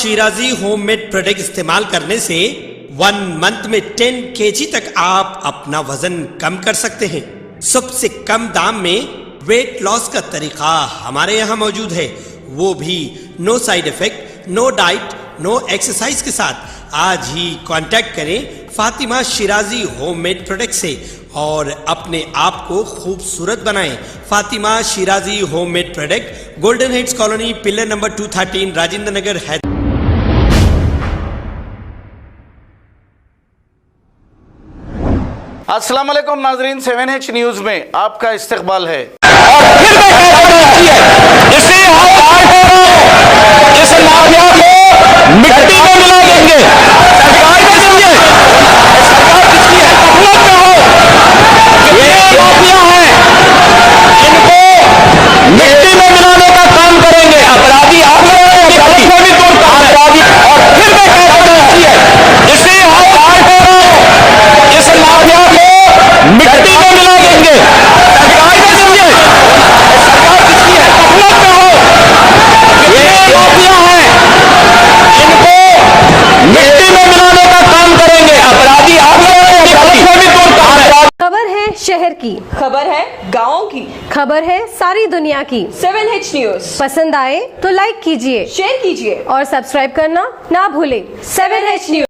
Shirazi homemade product इस्तेमाल करने से 1 मंथ में 10 kg तक आप अपना वजन कम कर सकते हैं। सबसे कम दाम में वेट लॉस का तरीका हमारे यहाँ मौजूद है, वो भी no side effect, no diet, no exercise के साथ। आज ही कांटेक्ट करें फातिमा शिराजी होममेड प्रोडक्ट से और अपने आप को खूबसूरत बनाएं। Fatima Shirazi homemade product, golden heads colony, pillar number 213, Rajendra Nagar, Hyderabad. अस्सलाम वालेकुम नाजरीन, 7H न्यूज में आपका इस्तकबाल है। मिट्टी में मिला देंगे। सरकार किसकी है? सरकार किसकी है? हुकूमत में हो। ये माफिया है, इनको मिट्टी में मिलाने का काम करेंगे। अपराधी आप लोग अपराधी और फिर मैं कहती है इसे हटाए हो, इस माफिया को मिट्टी में मिला देंगे। सरकार किसकी है? सरकार किसकी है? हुकूमत में हो। ये माफिया है, मिट्टी में मिलाने का काम करेंगे। अपराधी आप लोग खबर है शहर की, खबर है गाँव की, खबर है सारी दुनिया की। 7H न्यूज पसंद आए तो लाइक कीजिए, शेयर कीजिए और सब्सक्राइब करना ना भूलें। 7H news.